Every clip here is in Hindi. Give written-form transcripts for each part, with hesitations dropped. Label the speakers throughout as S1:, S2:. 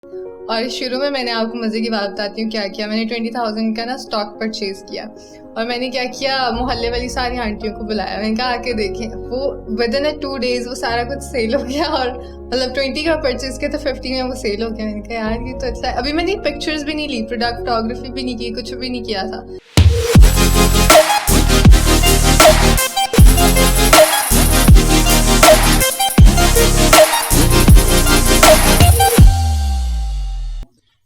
S1: और शुरू में मैंने आपको मज़े की बात बताती हूँ क्या किया। मैंने 20,000 का ना स्टॉक परचेज़ किया और मैंने क्या किया, मोहल्ले वाली सारी आंटियों को बुलाया। मैंने कहा आके देखें। वो विद इन 2 डेज़ वो सारा कुछ सेल हो गया और मतलब 20 का परचेज़ किया तो 50 में वो सेल हो गया। मैंने कहा यार ये तो अच्छा है। अभी मैंने पिक्चर्स भी नहीं ली, प्रोडक्ट फोटोग्राफी भी नहीं की, कुछ भी नहीं किया था।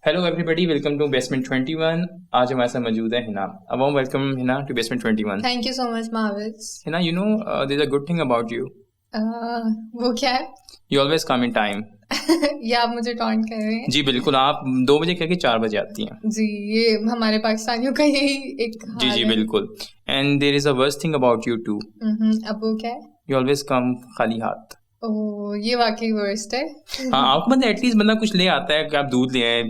S2: Hello everybody, welcome to basement 21। आज हमारे साथ मौजूद है Hina. A warm welcome Hina to basement 21।
S1: Thank you so much महाविज।
S2: Hina, you know there is a good thing about you.
S1: वो क्या है?
S2: You always come in time.
S1: ये आप मुझे टॉन्ट कर रहे हैं?
S2: जी बिल्कुल, आप 2 बजे कह के 4 बजे आती हैं।
S1: जी, ये हमारे पाकिस्तानियों का यही एक
S2: जी
S1: हाल
S2: जी
S1: है।
S2: बिल्कुल। And there is a worst thing about you too.
S1: अब वो क्या है?
S2: यू ऑलवेज कम खाली हाथ।
S1: ओह, ये वाकई वर्स्ट है।
S2: हाँ, आपको मतलब एटलीस्ट बंदा कुछ ले आता है कि आप दूध ले आए,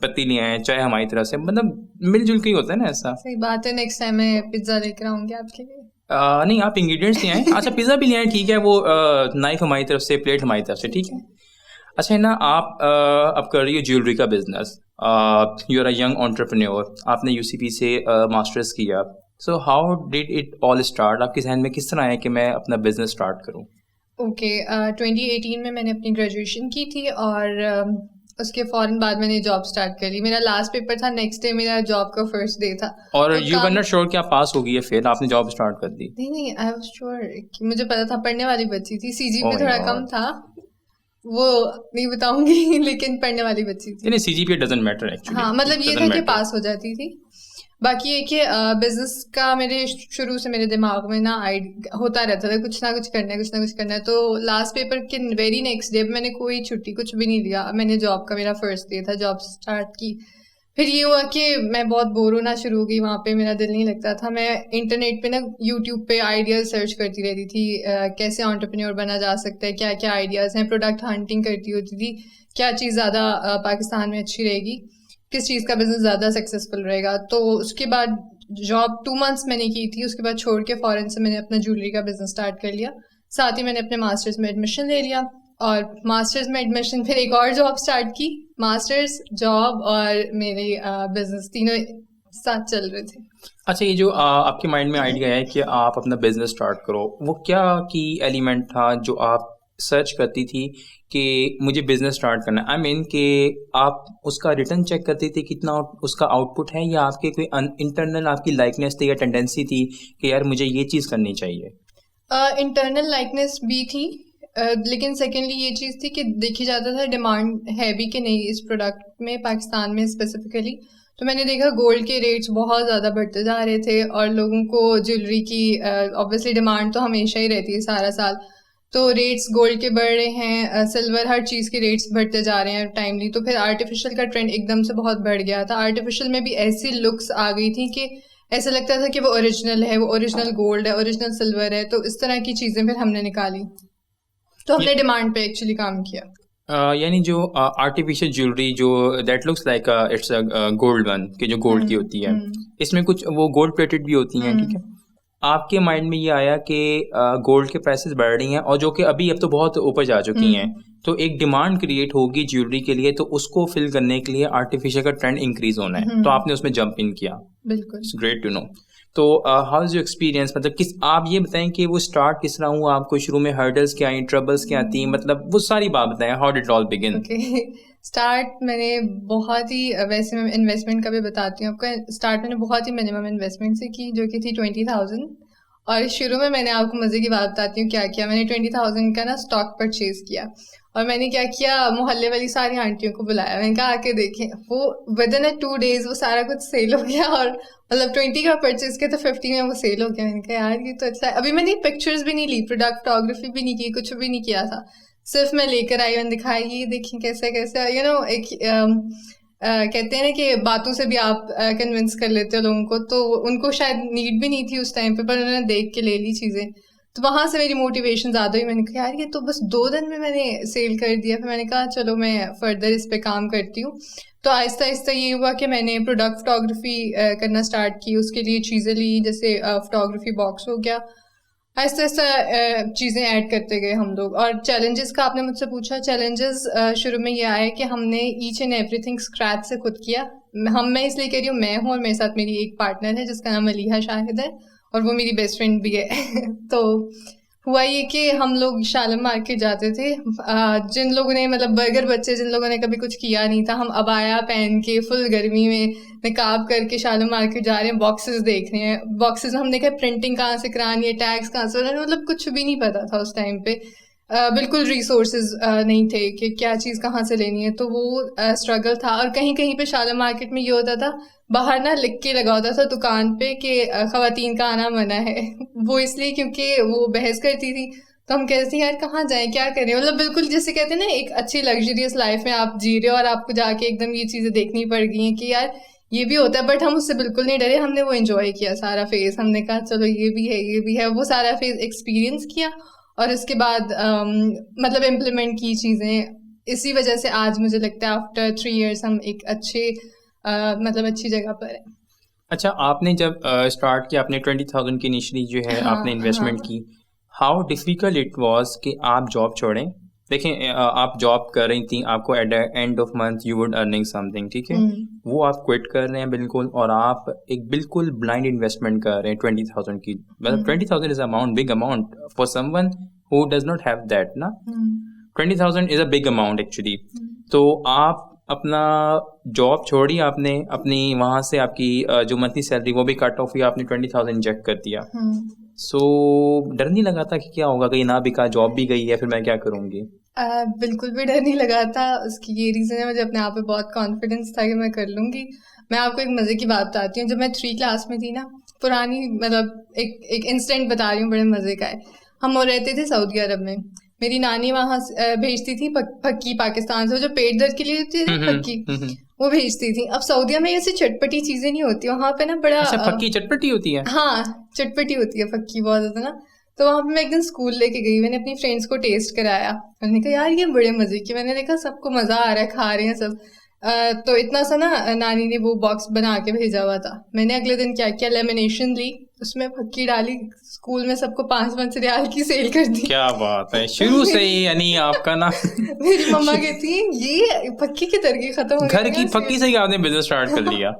S2: पत्ती ले आए, चाहे हमारी तरफ से, मतलब मिलजुल के ही होता है ना ऐसा।
S1: सही बात है। नेक्स्ट टाइम मैं पिज्जा लेकर आऊंगी आपके लिए।
S2: नहीं, आप इंग्रेडिएंट्स ले आए। अच्छा, पिज़्ज़ा भी ले आए, ठीक है। वो नाइफ हमारी तरफ से, प्लेट हमारी तरफ से, ठीक है। अच्छा है ना, आप अब कर रही हो ज्वेलरी का business. You are a young entrepreneur, आपने यूसीपी से मास्टर्स किया। So how did it all start? आपके जहन में किस तरह आया कि मैं अपना बिजनेस स्टार्ट करूं?
S1: ओके, 2018 में मैंने अपनी ग्रेजुएशन की थी और उसके फ़ौरन बाद मैंने जॉब स्टार्ट कर ली। मेरा लास्ट पेपर था, नेक्स्ट डे मेरा जॉब का फर्स्ट डे था।
S2: और
S1: तो
S2: यू वर नॉट श्योर कि आप पास होगी या फिर आपने जॉब स्टार्ट कर दी?
S1: नहीं, आई वाज श्योर कि मुझे पता था। पढ़ने वाली बच्ची थी, सीजीपीए
S2: ओह
S1: थोड़ा
S2: यार।
S1: कम था, वो नहीं बताऊंगी लेकिन पढ़ने वाली बच्ची थी।
S2: नहीं, सीजीपीए डजंट मैटर एक्चुअली।
S1: हाँ, मतलब ये था कि पास हो जाती थी। बाकी ये कि बिजनेस का मेरे शुरू से मेरे दिमाग में ना होता रहता था, कुछ ना कुछ करना है, कुछ ना कुछ करना है। तो लास्ट पेपर के वेरी नेक्स्ट डे मैंने कोई छुट्टी कुछ भी नहीं लिया। मैंने जॉब का, मेरा फर्स्ट डे था, जॉब स्टार्ट की। फिर ये हुआ कि मैं बहुत बोर होना शुरू हो गई। वहाँ पे मेरा दिल नहीं लगता था। मैं इंटरनेट पे ना, यूट्यूब पे आइडियाज़ सर्च करती रहती थी, कैसे एंटरप्रेन्योर बना जा सकता है, क्या क्या आइडियाज़ हैं। प्रोडक्ट हंटिंग करती होती थी, क्या चीज़ ज़्यादा पाकिस्तान में अच्छी रहेगी, किस चीज़ का बिजनेस ज़्यादा सक्सेसफुल रहेगा। तो उसके बाद जॉब 2 मंथ्स मैंने की थी। उसके बाद छोड़ के फ़ौरन से मैंने अपना ज्वेलरी का बिजनेस स्टार्ट कर लिया। साथ ही मैंने अपने मास्टर्स में एडमिशन ले लिया और मास्टर्स में एडमिशन, फिर एक और जॉब स्टार्ट की। मास्टर्स, जॉब और मेरी बिजनेस, तीनों साथ चल रहे थे।
S2: अच्छा, ये जो आपके माइंड में आइडिया है कि आप अपना बिजनेस स्टार्ट करो, वो क्या की एलिमेंट था जो आप सर्च करती थी कि मुझे बिजनेस स्टार्ट करना है? आई मीन कि आप उसका रिटर्न चेक करती थी कितना उसका आउटपुट है, या आपके कोई इंटरनल आपकी लाइकनेस थी या टेंडेंसी थी कि यार मुझे ये चीज़ करनी चाहिए?
S1: इंटरनल लाइकनेस भी थी, लेकिन सेकेंडली ये चीज़ थी कि देखी जाता था डिमांड है भी कि नहीं इस प्रोडक्ट में, पाकिस्तान में स्पेसिफिकली। तो मैंने देखा गोल्ड के रेट्स बहुत ज़्यादा बढ़ते जा रहे थे और लोगों को ज्वेलरी की ऑब्वियसली डिमांड तो हमेशा ही रहती है सारा साल। तो रेट्स गोल्ड के बढ़ रहे हैं, सिल्वर, हर चीज़ के रेट्स बढ़ते जा रहे हैं टाइमली। तो फिर आर्टिफिशियल का ट्रेंड एकदम से बहुत बढ़ गया था। आर्टिफिशियल में भी ऐसी लुक्स आ गई थी कि ऐसा लगता था कि वो ओरिजिनल है, वो ओरिजिनल गोल्ड है, ओरिजिनल सिल्वर है। तो इस तरह की चीज़ें फिर हमने निकाली, तो हमने डिमांड पे एक्चुअली काम किया।
S2: यानी जो आर्टिफिशियल ज्वेलरी जो that looks like it's gold one, कि जो गोल्ड की होती है, इसमें कुछ वो गोल्ड प्लेटेड भी होती हैं, ठीक है। आपके माइंड में ये आया कि गोल्ड के प्राइसेस बढ़ रही हैं और जो कि अभी अब तो बहुत ऊपर जा चुकी हैं, तो एक डिमांड क्रिएट होगी ज्वेलरी के लिए, तो उसको फिल करने के लिए आर्टिफिशियल का ट्रेंड इंक्रीज होना है, तो आपने उसमें जंप इन किया।
S1: बिल्कुल।
S2: It's great to know. तो हाउ इज योर एक्सपीरियंस? मतलब किस, आप ये बताएं कि वो स्टार्ट किस तरह हुआ, आपको शुरू में हर्डल्स क्या आई, ट्रबल्स क्या थी, मतलब वो सारी बात बताएं। How did it all begin?
S1: Okay, start मैंने बहुत ही, वैसे मैं इन्वेस्टमेंट का भी बताती हूँ आपको। स्टार्ट मैंने बहुत ही मिनिमम इन्वेस्टमेंट से की, जो कि थी 20,000। और शुरू में मैंने आपको मज़े की बात बताती हूँ क्या किया। मैंने 20,000 का ना स्टॉक परचेज़ किया और मैंने क्या किया, मोहल्ले वाली सारी आंटियों को बुलाया। मैंने कहा आके देखें। वो विद इन 2 डेज़ वो सारा कुछ सेल हो गया और मतलब 20 का परचेज़ किया तो 50 में वो सेल हो गया। मैंने कहा यार ये तो अच्छा है। अभी मैंने पिक्चर्स भी नहीं ली, प्रोडक्ट फोटोग्राफी भी नहीं की, कुछ भी नहीं किया था। सिर्फ मैं लेकर आई, मैंने दिखाई, ये देखिए कैसे कैसे, एक कहते हैं ना कि बातों से भी आप कन्विंस कर लेते हो लोगों को। तो उनको शायद नीड भी नहीं थी उस टाइम पे, पर उन्होंने देख के ले ली चीज़ें। तो वहाँ से मेरी मोटिवेशन ज़्यादा हुई। मैंने कहा यार ये तो बस 2 दिन में मैंने सेल कर दिया। फिर मैंने कहा चलो मैं फर्दर इस पे काम करती हूँ। तो आहिस्ता आहिस्ता ये हुआ कि मैंने प्रोडक्ट फोटोग्राफी करना स्टार्ट की। उसके लिए चीज़ें ली, जैसे फोटोग्राफी बॉक्स हो गया, आहिस्ता आहिस्ता चीज़ें ऐड करते गए हम लोग। और चैलेंजेस का आपने मुझसे पूछा, चैलेंजेस शुरू में ये आए कि हमने ईच एंड एवरीथिंग स्क्रैच से खुद किया। मैं इसलिए कह रही हूँ, मैं हूँ और मेरे साथ मेरी एक पार्टनर है जिसका नाम अलीहा शाहिद है और वो मेरी बेस्ट फ्रेंड भी है। तो हुआ ये कि हम लोग शालम मार्केट जाते थे, जिन लोगों ने मतलब बर्गर बच्चे जिन लोगों ने कभी कुछ किया नहीं था, हम अबाया पहन के फुल गर्मी में निकाब करके शालम मार्केट जा रहे हैं, बॉक्सेस देख रहे हैं। बॉक्सेस हम देखा प्रिंटिंग कहाँ से करानी है, टैग्स कहाँ से, मतलब कुछ भी नहीं पता था उस टाइम पे। बिल्कुल रिसोर्सेज नहीं थे कि क्या चीज़ कहाँ से लेनी है, तो वो स्ट्रगल था। और कहीं कहीं पे शालम मार्केट में ये होता था, बाहर ना लिख के लगा होता था दुकान पे कि ख़वातीन का आना मना है। वो इसलिए क्योंकि वो बहस करती थी, तो हम कहते थे यार कहाँ जाएं, क्या करें, मतलब बिल्कुल जैसे कहते हैं ना एक अच्छी लग्जरियस लाइफ में आप जी रहे हो और आपको जाके एकदम ये चीज़ें देखनी पड़ गई हैं कि यार ये भी होता है। बट हम उससे बिल्कुल नहीं डरे, हमने वो एंजॉय किया सारा फेज़। हमने कहा चलो ये भी है ये भी है, वो सारा फेज़ एक्सपीरियंस किया और उसके बाद मतलब इम्प्लीमेंट की चीज़ें। इसी वजह से आज मुझे लगता है आफ्टर 3 years हम एक अच्छे मतलब अच्छी जगह पर है।
S2: अच्छा, आपने जब स्टार्ट किया, आपने 20,000 की इनिशियली जो है आपने इन्वेस्टमेंट की, हाउ डिफ़िकल्ट इट वाज कि आप जॉब छोड़ें? देखें, आप जॉब कर रही थी, आपको at the end of month you would earning something, ठीक है, वो आप क्विट कर रहे हैं बिल्कुल, और आप एक बिल्कुल ब्लाइंड इन्वेस्टमेंट कर रहे हैं 20,000 की। मतलब 20,000 is amount, big amount for someone who does not have that ना। 20,000 is a big amount actually. तो आप अपना जॉब छोड़ी, आपने अपनी वहाँ से आपकी जो मंथली सैलरी वो भी कट ऑफ हुई, आपने 20,000 इंजेक्ट कर दिया। सो डर नहीं लगा था कि क्या होगा, कहीं ना बिका, जॉब भी गई है, फिर मैं क्या करूँगी?
S1: बिल्कुल भी डर नहीं लगा था। उसकी ये रीज़न है, मुझे अपने आप पे बहुत कॉन्फिडेंस था कि मैं कर लूँगी। मैं आपको एक मज़े की बात बताती हूँ। जब मैं 3 क्लास में थी ना, पुरानी मतलब एक इंसिडेंट बता रही हूँ, बड़े मज़े का है। हम वो रहते थे सऊदी अरब में। मेरी नानी वहाँ भेजती थी फक्की, पाकिस्तान से, जो पेट दर्द के लिए होती है फक्की, वो भेजती थी। अब सऊदिया में ऐसी चटपटी चीज़ें नहीं होती, वहाँ पे ना बड़ा
S2: फक्की चटपटी होती है?
S1: हाँ, चटपटी होती है फक्की बहुत ज़्यादा ना। तो वहाँ पे मैं एक दिन स्कूल लेके गई, मैंने अपनी फ्रेंड्स को टेस्ट कराया। मैंने कहा यार ये बड़े मज़े की, मैंने देखा सबको मज़ा आ रहा है, खा रहे हैं सब। तो इतना सा ना नानी ने वो बॉक्स बना के भेजा हुआ था। मैंने अगले दिन क्या किया, लेमिनेशन ली, उसमें फक्की डाली, स्कूल में सबको 5-5 रियाल की सेल कर दी।
S2: क्या बात है, शुरू से ही यानी आपका ना
S1: मेरी मम्मा कहती है ये फक्की की तरकीब खत्म हो गई,
S2: घर की फक्की से ही आपने बिजनेस स्टार्ट कर लिया।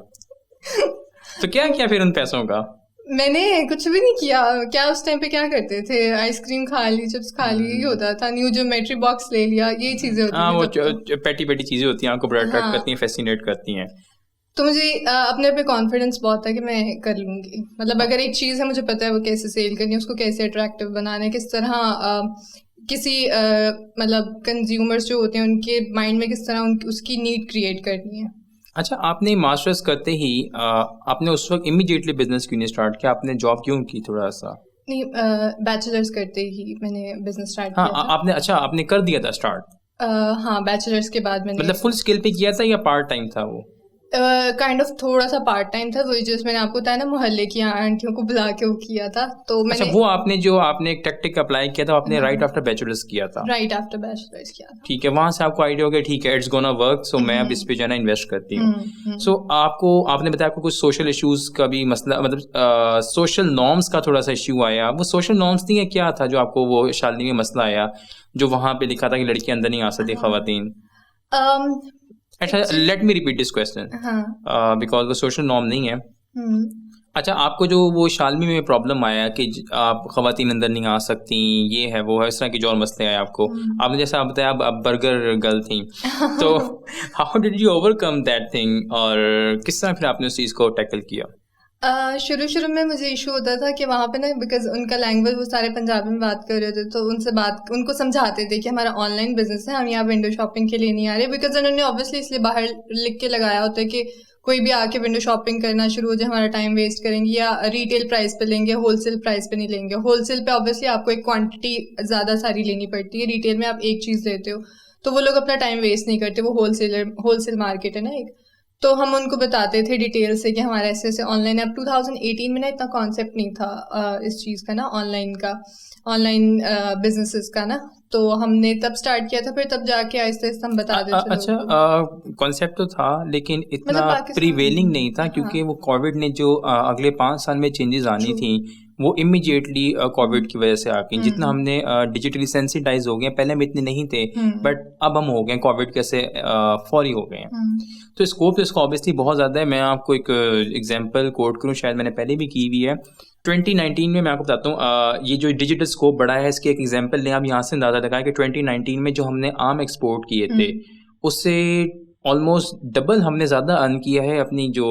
S2: तो क्या किया फिर उन पैसों का?
S1: मैंने कुछ भी नहीं किया। क्या उस टाइम पे क्या करते थे, आइसक्रीम खा ली, चिप्स खा ली, यही होता था। न्यू ज्योमेट्री बॉक्स ले लिया, ये चीजें होती
S2: हाँ, वो
S1: थी।
S2: पेटी पेटी चीजें होती हैं, आपको बड़ा अट्रैक्ट करती हैं, फैसिनेट करती हैं।
S1: तो मुझे अपने पे कॉन्फिडेंस बहुत था कि मैं कर लूँगी। मतलब अगर एक चीज़ है, मुझे पता है वो कैसे सेल करनी है, उसको कैसे अट्रैक्टिव बनाना है, किस तरह किसी मतलब कंज्यूमर्स जो होते हैं उनके माइंड में किस तरह उसकी नीड क्रिएट करनी है।
S2: अच्छा, आपने मास्टर्स करते ही आपने उस वक्त इमीडिएटली बिजनेस क्यों नहीं स्टार्ट किया? आपने जॉब क्यों की थोड़ा सा?
S1: नहीं, बैचलर्स करते ही मैंने बिजनेस स्टार्ट
S2: हाँ,
S1: किया था।
S2: आपने अच्छा आपने कर दिया था स्टार्ट?
S1: हाँ, बैचलर्स के बाद मैंने,
S2: मतलब फुल स्केल पे किया था या पार्ट टाइम था वो?
S1: काइंड ऑफ थोड़ा सा पार्ट टाइम था। वही जैसे मैंने आपको बताया ना, मोहल्ले की आंटियों को बुला के वो किया था। तो मैंने
S2: अच्छा, वो आपने एक टैक्टिक अप्लाई किया था, आपने राइट आफ्टर बैचलर्स किया था?
S1: राइट आफ्टर बैचलर्स किया था।
S2: ठीक है, वहां से आपको आइडिया हो गया, ठीक है इट्स गोना वर्क, सो मैं अब इस पे जो है ना इन्वेस्ट करती हूँ। सो आपने बताया आपको कुछ सोशल इश्यूज का भी मसला, मतलब सोशल नॉर्म्स का थोड़ा सा इश्यू आया। वो सोशल नॉर्म्स नहीं है, क्या था जो आपको वो शालिनी में मसला आया, जो वहां पे लिखा था कि लड़की अंदर नहीं आ सकती, खवातीन? अच्छा, let me repeat this question, because वो सोशल नॉर्म नहीं है। अच्छा, आपको जो वो शालमी में प्रॉब्लम आया कि आप खवातीन अंदर नहीं आ सकती, ये है वो है, इस तरह के जो और मसले आए आपको, आपने जैसा आप बताया आप बर्गर गर्ल थी, तो how did you overcome that thing, और किस तरह फिर आपने उस चीज़ को टैकल किया?
S1: शुरू में मुझे इशू होता था कि वहाँ पे ना, बिकॉज उनका लैंग्वेज वो सारे पंजाबी में बात कर रहे थे, तो उनको समझाते थे कि हमारा ऑनलाइन बिजनेस है, हम यहाँ विंडो शॉपिंग के लिए नहीं आ रहे। बिकॉज उन्होंने ऑब्वियसली इसलिए बाहर लिख के लगाया होता है कि कोई भी आके विंडो शॉपिंग करना शुरू हो जाए, हमारा टाइम वेस्ट करेंगे, या रिटेल प्राइस पे लेंगे, होलसेल प्राइस पे नहीं लेंगे। होलसेल पे ऑब्वियसली आपको एक क्वांटिटी ज़्यादा सारी लेनी पड़ती है, रिटेल में आप एक चीज़ लेते हो, तो वो लोग अपना टाइम वेस्ट नहीं करते, वो होलसेल मार्केट है ना एक। तो हम उनको बताते थे डिटेल से कि हमारा ऐसे ऐसे ऑनलाइन है। अब 2018 में ना इतना कॉन्सेप्ट नहीं था इस चीज़ का ना, ऑनलाइन बिजनेसेस का ना, तो हमने तब स्टार्ट किया था, फिर तब जाके आहिस्ते आहिस्ते हम बता देते थे।
S2: अच्छा, कॉन्सेप्ट तो था लेकिन इतना प्रीवेलिंग नहीं था, क्योंकि वो कोविड ने जो अगले 5 साल में चेंजेस आनी थी वो इमीडिएटली कोविड की वजह से आ गई। जितना हमने डिजिटली सेंसिटाइज हो गए, पहले हम इतने नहीं थे, बट अब हम हो गए कोविड कैसे फौरी हो गए हैं। तो स्कोप तो इसका ऑब्वियसली बहुत ज़्यादा है। मैं आपको एक एग्जांपल कोट करूँ, शायद मैंने पहले भी की हुई है। 2019 में मैं आपको बताता हूँ, ये जो डिजिटल स्कोप बढ़ा है, इसके एक एग्जांपल लें आप यहाँ से अंदाज़ा लगाएं कि 2019 में जो हमने आम एक्सपोर्ट किए थे उससे ऑलमोस्ट डबल हमने ज़्यादा अर्न किया है अपनी जो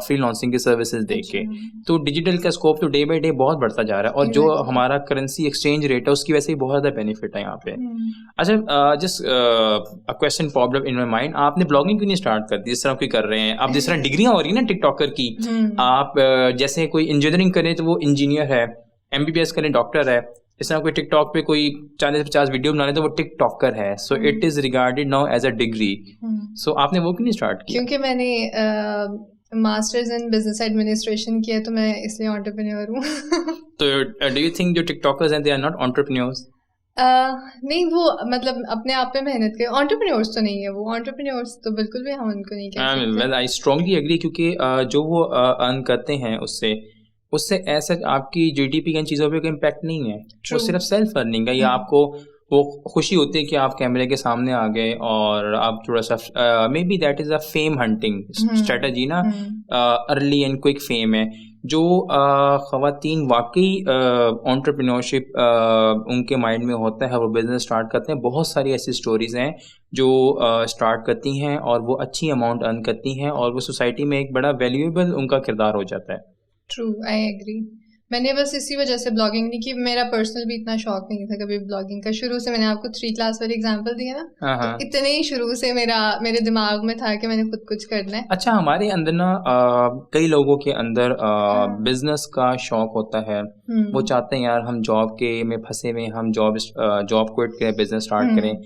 S2: फ्रीलांसिंग की सर्विसेज देख के। तो डिजिटल का स्कोप तो डे बाय डे बहुत बढ़ता जा रहा है, और जो हमारा करेंसी एक्सचेंज रेट है उसकी वजह से भी बहुत ज़्यादा बेनिफिट है यहाँ पे। अच्छा, just a question popped up in my mind, आपने ब्लॉगिंग क्यों नहीं स्टार्ट कर दी जिस तरह कोई कर रहे हैं? आप जिस तरह डिग्रियाँ हो रही है ना टिकटॉकर की, आप जैसे कोई इंजीनियरिंग करें तो वो इंजीनियर है, MBBS करें डॉक्टर है, इस तरह कोई टिकटॉक पे कोई 40-50 वीडियो बना रहे तो वो टिकटॉकर है। So it is regarded now as a degree. So आपने वो क्यों नहीं स्टार्ट किया?
S1: क्योंकि मैंने मास्टर्स इन बिजनेस एडमिनिस्ट्रेशन किया, तो मैं इसलिए एंटरप्रेन्योर हूँ।
S2: तो डू यू थिंक जो टिकटॉकर्स हैं दे आर नॉट एंटरप्रेन्योर्स?
S1: नहीं, वो मतलब अपने आप पे मेहनत के एंटरप्रेन्योर्स तो नहीं है वो। एंटरप्रेन्योर्स तो बिल्कुल भी हम उनको नहीं कह सकते।
S2: वेल, आई स्ट्रांगली एग्री, क्योंकि जो वो अर्न करते हैं उससे ऐसा आपकी GDP की इन चीज़ों पे कोई इम्पैक्ट नहीं है। वो सिर्फ सेल्फ अर्निंग है, या आपको वो खुशी होती है कि आप कैमरे के सामने आ गए और आप थोड़ा सा may be that is a fame hunting strategy ना, अर्ली एंड क्विक फेम है। जो ख़वातीन वाकई एंटरप्रेन्योरशिप उनके माइंड में होता है, वो बिज़नेस स्टार्ट करते हैं। बहुत सारी ऐसी स्टोरीज़ हैं जो स्टार्ट करती हैं और वो अच्छी अमाउंट अर्न करती हैं, और वो सोसाइटी में एक बड़ा वैल्यूएबल उनका किरदार हो जाता है।
S1: True, I agree. मैंने बस इसी वजह से ब्लॉगिंग नहीं की। मेरा पर्सनल भी इतना शौक नहीं था कभी ब्लॉगिंग का। शुरू से मैंने आपको 3 क्लास वाली एग्जांपल दिया ना, तो इतने ही शुरू से मेरे दिमाग में था कि मैंने खुद कुछ करना है।
S2: अच्छा, हमारे अंदर ना कई लोगों के अंदर बिजनेस का शौक होता है। वो चाहते हैं यार हम जॉब के में फंसे हुए, हम जॉब क्विट करें, बिजनेस स्टार्ट करें।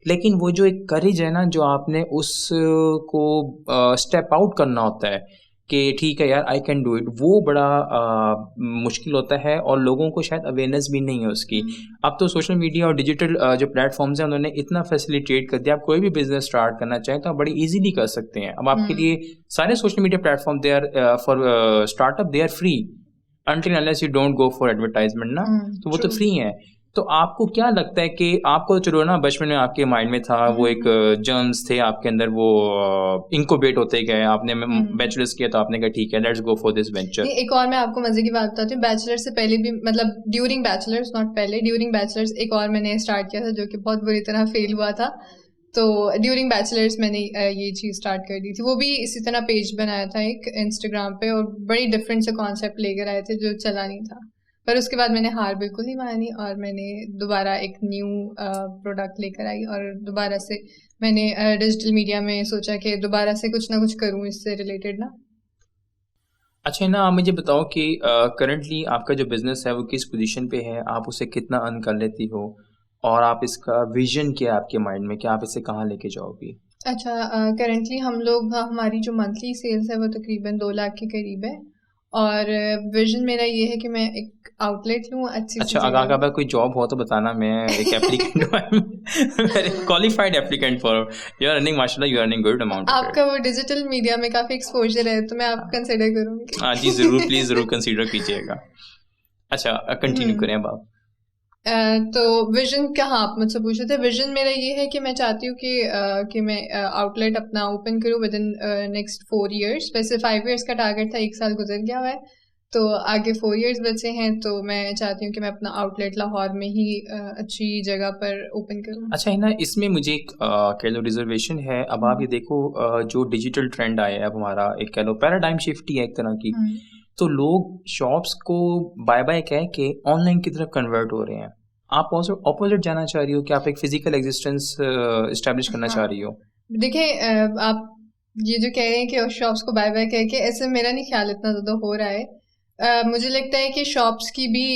S2: लेकिन वो जो एक करेज है ना, जो आपने उसको स्टेप आउट करना होता है कि ठीक है यार आई कैन डू इट, वो बड़ा मुश्किल होता है, और लोगों को शायद अवेयरनेस भी नहीं है उसकी। अब तो सोशल मीडिया और डिजिटल जो प्लेटफॉर्म्स हैं उन्होंने इतना फैसिलिटेट कर दिया, आप कोई भी बिजनेस स्टार्ट करना चाहें तो आप बड़ी इजीली कर सकते हैं। अब आपके लिए सारे social media platform they are for startup, they are free until unless you don't go for advertisement ना, तो वो तो फ्री है। तो आपको क्या लगता है कि आपको चलो ना बचपन में आपके माइंड में था, वो एक जर्म्स थे आपके अंदर, वो इंक्यूबेट होते गए, आपने बैचलर्स किया तो आपने कहा ठीक है let's go for this venture.
S1: एक और मैं आपको मजे की बात बताती हूँ। बैचलर से पहले भी, मतलब ड्यूरिंग बैचलर्स, नॉट पहले, ड्यूरिंग बैचलर्स एक और मैंने स्टार्ट किया था जो कि बहुत बुरी तरह फेल हुआ था। तो ड्यूरिंग बैचलर्स मैंने ये चीज़ स्टार्ट कर दी थी। वो भी इसी तरह पेज बनाया था एक इंस्टाग्राम पे, और बड़ी डिफरेंट से कॉन्सेप्ट लेकर आए थे जो चला नहीं था। पर उसके बाद मैंने हार बिल्कुल नहीं मानी, और मैंने दोबारा एक न्यू प्रोडक्ट लेकर आई, और दोबारा से मैंने डिजिटल मीडिया में सोचा कि दोबारा से कुछ ना कुछ करूँ इससे रिलेटेड ना।
S2: अच्छा ना, आप मुझे बताओ कि करंटली आपका जो बिज़नेस है वो किस पोजीशन पे है, आप उसे कितना अर्न कर लेती हो, और आप इसका विजन क्या है आपके माइंड में कि आप इसे कहाँ लेके जाओगी?
S1: अच्छा, करंटली हमारी जो मंथली सेल्स है वो तकरीबन 2 लाख के करीब है, और विजन मेरा ये है कि मैं एक आउटलेट लूँ अच्छी।
S2: अच्छा, अगर कोई जॉब हो तो बताना, मैं एक एप्लीकेंट हूँ, qualified applicant for, you are earning माशाल्लाह, you are earning good amount.
S1: आपका वो डिजिटल मीडिया में काफ़ी एक्सपोजर है, तो मैं आपको कंसिडर करूँगी।
S2: हाँ जी, ज़रूर, प्लीज़ ज़रूर कंसिडर कीजिएगा। अच्छा, कंटिन्यू करें अब आप।
S1: तो विजन क्या, हाँ आप मुझसे पूछे थे। विजन मेरा ये है कि मैं चाहती हूँ कि मैं आउटलेट अपना ओपन करूँ विद इन नेक्स्ट 4 years। वैसे 5 years का टारगेट था, 1 साल गुजर गया हुआ है, तो आगे 4 years बचे हैं। तो मैं चाहती हूँ कि मैं अपना आउटलेट लाहौर में ही अच्छी जगह पर ओपन करूँ।
S2: अच्छा है ना, इसमें मुझे एक कह लो रिजर्वेशन है। अब आप ये देखो, जो डिजिटल ट्रेंड आया है अब हमारा, एक कह लो पैराडाइम शिफ्ट ही है एक तरह की। तो लोग शॉप्स को बाय बाय कह के ऑनलाइन की तरफ कन्वर्ट हो रहे हैं। आप ऑपोजिट जाना चाह रही हो कि आप एक फिजिकल एग्जिस्टेंस एस्टैब्लिश करना चाह रही हो?
S1: देखिए, आप ये जो कह रहे हैं कि शॉप्स को बाय बाय कह के, ऐसे मेरा नहीं ख्याल इतना ज़्यादा हो रहा है। मुझे लगता है कि शॉप्स की भी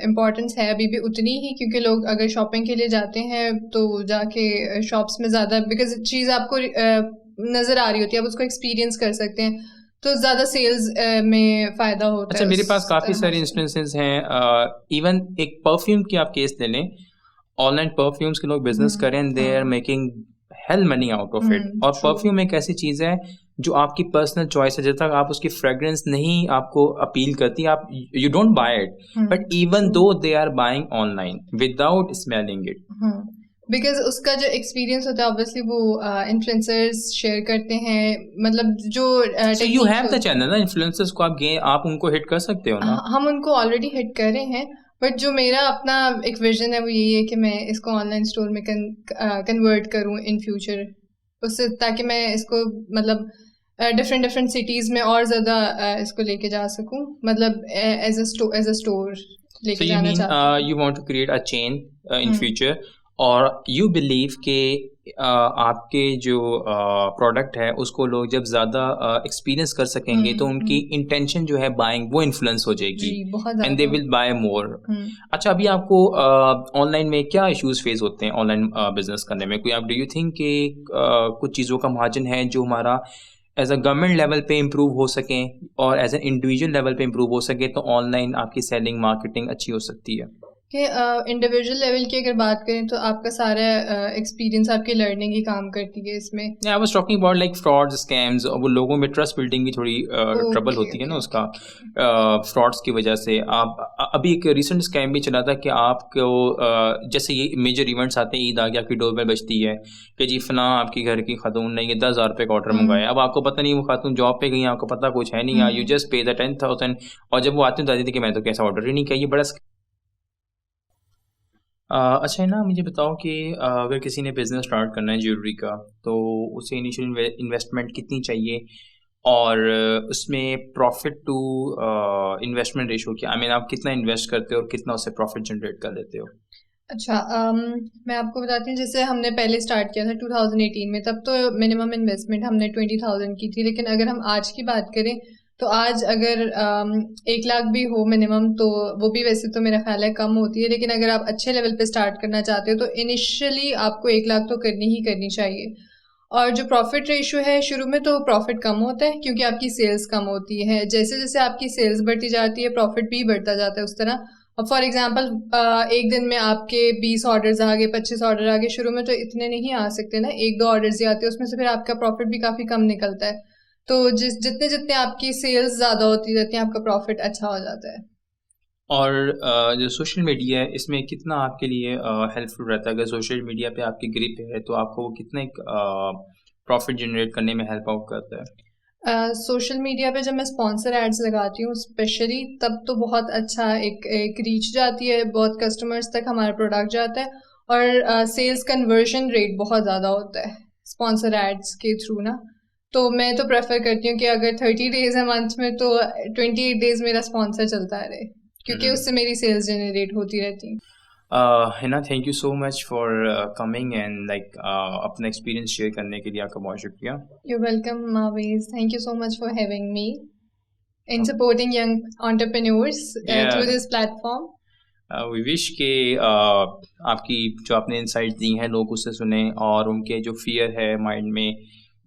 S1: इम्पोर्टेंस है अभी भी उतनी ही, क्योंकि लोग अगर शॉपिंग के लिए जाते हैं तो जाके शॉप्स में ज़्यादा, बिकॉज चीज़ आपको नज़र आ रही होती है, आप उसको एक्सपीरियंस कर सकते हैं, तो ज़्यादा सेल्स में फ़ायदा होता है।
S2: अच्छा, मेरे पास काफ़ी सारे इंस्टेंसेस हैं। इवन एक परफ्यूम की आप केस ले लें, ऑनलाइन परफ्यूम्स के लोग बिजनेस करें, they are making hell money out of it. और परफ्यूम एक ऐसी चीज़ है जो आपकी पर्सनल चॉइस है, जब तक आप उसकी फ्रेग्रेंस नहीं आपको अपील करती, आप you don't buy it, but even though they are buying online without smelling it,
S1: because उसका जो एक्सपीरियंस होता है ऑब्वियसली वो इन्फ्लुएंसर्स शेयर करते हैं, मतलब जो
S2: so you have the channel ना, इन्फ्लुएंसर्स को आप गए, आप उनको हिट कर सकते हो ना।
S1: हम उनको ऑलरेडी हिट कर रहे हैं, बट जो मेरा अपना एक विजन है वो यही है कि मैं इसको ऑनलाइन स्टोर में कन्वर्ट करूँ इन फ्यूचर, उससे ताकि मैं इसको मतलब डिफरेंट सिटीज़ में और ज़्यादा इसको लेके जा सकूँ, मतलब एज अ स्टोर लेके जाना चाहती हूँ।
S2: You want to create a chain in future, और यू बिलीव के आपके जो प्रोडक्ट है उसको लोग जब ज़्यादा एक्सपीरियंस कर सकेंगे तो उनकी इंटेंशन जो है बाइंग वो इन्फ्लुएंस हो जाएगी एंड दे विल बाय मोर। अच्छा, अभी आपको ऑनलाइन में क्या इश्यूज फेस होते हैं ऑनलाइन बिजनेस करने में? कोई आप डू यू थिंक कि कुछ चीज़ों का मार्जिन है जो हमारा एज अ गवर्नमेंट लेवल पे इम्प्रूव हो सकें और एज एन इंडिविजुअल लेवल पे इम्प्रूव हो सके तो ऑनलाइन आपकी सेलिंग मार्केटिंग अच्छी हो सकती है?
S1: कि इंडिविजुअल लेवल की अगर बात करें तो आपका सारा एक्सपीरियंस आपकी लर्निंग ही काम करती है इसमें।
S2: I was talking about like frauds, scams, और वो लोगों में ट्रस्ट बिल्डिंग भी थोड़ी ट्रबल होती है ना उसका, फ्रॉड्स की वजह से। आप अभी एक रिसेंट स्कैम भी चला था कि आपको जैसे ये मेजर इवेंट्स आते हैं, ईद आ गया, आपकी डोरबेल बजती है कि जी फलां आपकी घर की खातून ने ये 10,000 रुपये का ऑर्डर मंगवाया। अब आपको पता नहीं वो खातून जॉब पे गई, आपको पता कुछ है नहीं, यू जस्ट पे द 10,000, और जब वो आते हैं दादी थी कि मैं तो कैसा ऑर्डर ही नहीं किया। ये बड़ा अच्छा है ना, मुझे बताओ कि अगर किसी ने बिज़नेस स्टार्ट करना है ज्वेलरी का, तो उसे इनिशियल इन्वेस्टमेंट कितनी चाहिए, और उसमें प्रॉफिट टू इन्वेस्टमेंट रेशो क्या? आई मीन आप कितना इन्वेस्ट करते हो और कितना उससे प्रॉफिट जनरेट कर लेते हो?
S1: अच्छा, मैं आपको बताती हूँ, जैसे हमने पहले स्टार्ट किया था 2018 में, तब तो मिनिमम इन्वेस्टमेंट हमने 20,000 की थी, लेकिन अगर हम आज की बात करें तो आज अगर 1 लाख भी हो मिनिमम, तो वो भी वैसे तो मेरा ख्याल है कम होती है, लेकिन अगर आप अच्छे लेवल पे स्टार्ट करना चाहते हो तो इनिशियली आपको 1 लाख तो करनी चाहिए। और जो प्रॉफिट रेशियो है, शुरू में तो प्रॉफिट कम होता है क्योंकि आपकी सेल्स कम होती है, जैसे जैसे आपकी सेल्स बढ़ती जाती है प्रॉफिट भी बढ़ता जाता है उस तरह। अब फॉर एग्जांपल एक दिन में आपके 20 ऑर्डर्स आ गए, 25 ऑर्डर आ गए, शुरू में तो इतने नहीं आ सकते ना, 1-2 ऑर्डर्स ही आते हैं, उसमें से फिर आपका प्रॉफिट भी काफ़ी कम निकलता है। तो जितने जितने आपकी सेल्स ज़्यादा होती जाती हैं आपका प्रॉफिट अच्छा हो जाता है।
S2: और जो सोशल मीडिया है इसमें कितना आपके लिए हेल्पफुल रहता है? अगर सोशल मीडिया पे आपकी ग्रिप है तो आपको वो कितने प्रॉफिट जनरेट करने में हेल्प आउट करता है?
S1: सोशल मीडिया पे जब मैं स्पॉन्सर एड्स लगाती हूँ स्पेशली, तब तो बहुत अच्छा एक रीच जाती है, बहुत कस्टमर्स तक हमारा प्रोडक्ट जाता है, और सेल्स कन्वर्जन रेट बहुत ज़्यादा होता है स्पॉन्सर एड्स के थ्रू ना। तो मैं तो प्रेफर करती हूँ कि अगर 30 डेज है मंथ में, तो 28 डेज मेरा स्पॉन्सर चलता रहे, क्योंकि उससे मेरी सेल्स जनरेट होती रहती हैं।
S2: Hina, thank you so much for coming and like अपना एक्सपीरियंस शेयर करने के लिए आपका बहुत शुक्रिया।
S1: यू वेलकम मावेज, thank you so much for having me in supporting young entrepreneurs through this platform.
S2: We wish के आपकी जो आपने इंसाइट दी हैं लोग उससे सुने, और उनके जो फियर है माइंड में,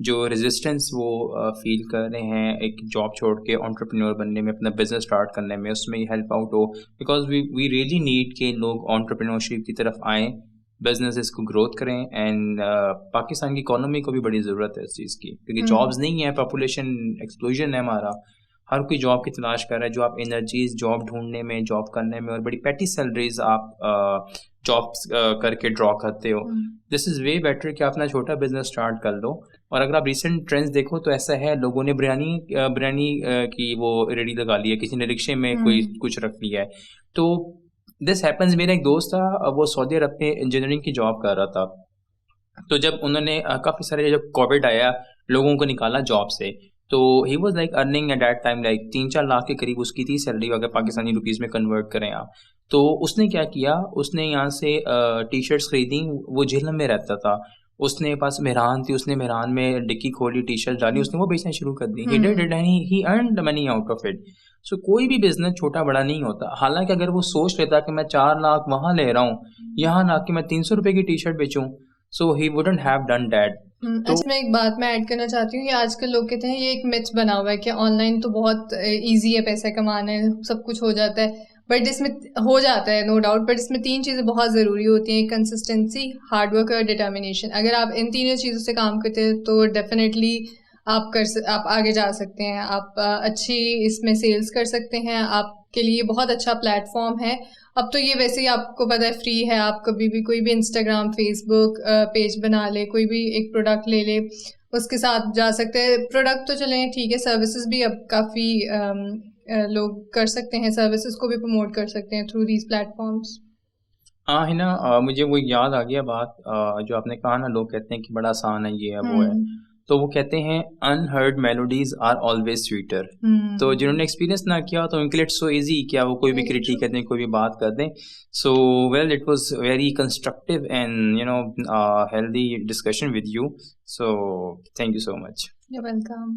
S2: जो रेजिस्टेंस वो फील कर रहे हैं एक जॉब छोड़ के एंटरप्रेन्योर बनने में, अपना बिजनेस स्टार्ट करने में, उसमें हेल्प आउट हो, बिकॉज वी रियली नीड के लोग एंटरप्रेन्योरशिप की तरफ आएँ, बिजनेस को ग्रोथ करें, एंड पाकिस्तान की इकोनॉमी को भी बड़ी ज़रूरत है इस चीज़ की, क्योंकि जॉब्स नहीं है, पॉपुलेशन एक्सप्लोजन है हमारा, हर कोई जॉब की तलाश कर रहा है। जो आप एनर्जीज जॉब ढूंढने में, जॉब करने में, और बड़ी पैटी सैलरीज आप जॉब्स करके ड्रॉ करते हो, दिस इज़ वे बेटर कि अपना छोटा बिजनेस स्टार्ट कर लो। और अगर आप रिसेंट ट्रेंड्स देखो तो ऐसा है, लोगों ने बिरयानी की वो रेडी लगा ली है, किसी ने रिक्शे में कोई कुछ रख लिया है। तो दिस हैपन्स। मेरा एक दोस्त था, वो सऊदी अरब में इंजीनियरिंग की जॉब कर रहा था, तो जब उन्होंने काफ़ी सारे, जब कोविड आया, लोगों को निकाला जॉब से, तो he was like earning at that time like 3-4 lakh के करीब उसकी थी सैलरी, अगर पाकिस्तानी रुपीज़ में कन्वर्ट करें आप। तो उसने क्या किया, उसने यहाँ से टी शर्ट्स खरीदी, वो झेलम में रहता था, उसने पास मेहरान थी, उसने मेहरान में डिक्की खोली, टी शर्ट डाली, उसने वो बेचना शुरू कर दी। He did it and he earned money out of it. So कोई भी बिजनेस छोटा बड़ा नहीं होता। हालांकि अगर वो सोच लेता कि मैं 4 लाख वहाँ ले रहा हूँ, यहाँ ना कि मैं 300 रुपये की टी शर्ट बेचूँ, so he wouldn't have done that.
S1: तो मैं एक बात मैं ऐड करना चाहती हूँ कि आजकल लोग कहते हैं, ये एक मिथ बना हुआ है कि ऑनलाइन तो बहुत इजी है, पैसा कमाना है, सब कुछ हो जाता है, बट इसमें हो जाता है नो डाउट, बट इसमें 3 चीज़ें बहुत ज़रूरी होती हैं, कंसिस्टेंसी, हार्डवर्क और डिटर्मिनेशन। अगर आप इन तीनों चीज़ों से काम करते हैं तो डेफिनेटली आप आगे जा सकते हैं, आप अच्छी इसमें सेल्स कर सकते हैं, आपके लिए बहुत अच्छा प्लेटफॉर्म है। अब तो ये वैसे ही आपको पता है फ्री है, आप कभी भी कोई भी इंस्टाग्राम फेसबुक पेज बना ले, कोई भी एक प्रोडक्ट ले ले, उसके साथ जा सकते हैं। प्रोडक्ट तो चलें ठीक है, सर्विसेज भी अब काफ़ी लोग कर सकते हैं, सर्विसेज को भी प्रमोट कर सकते हैं थ्रू दीज प्लेटफॉर्म्स।
S2: हाँ है ना, मुझे वो याद आ गया बात, जो आपने कहा ना, लोग कहते हैं कि बड़ा आसान है, ये है वो है, तो वो कहते हैं unheard melodies are always sweeter. तो जिन्होंने एक्सपीरियंस ना किया तो उनके लिए इट्स सो इजी कि वो कोई भी क्रिटिक कर दें, कोई भी बात कर दें। So well, it was very constructive and healthy discussion with you. So thank you so much.
S1: You're welcome.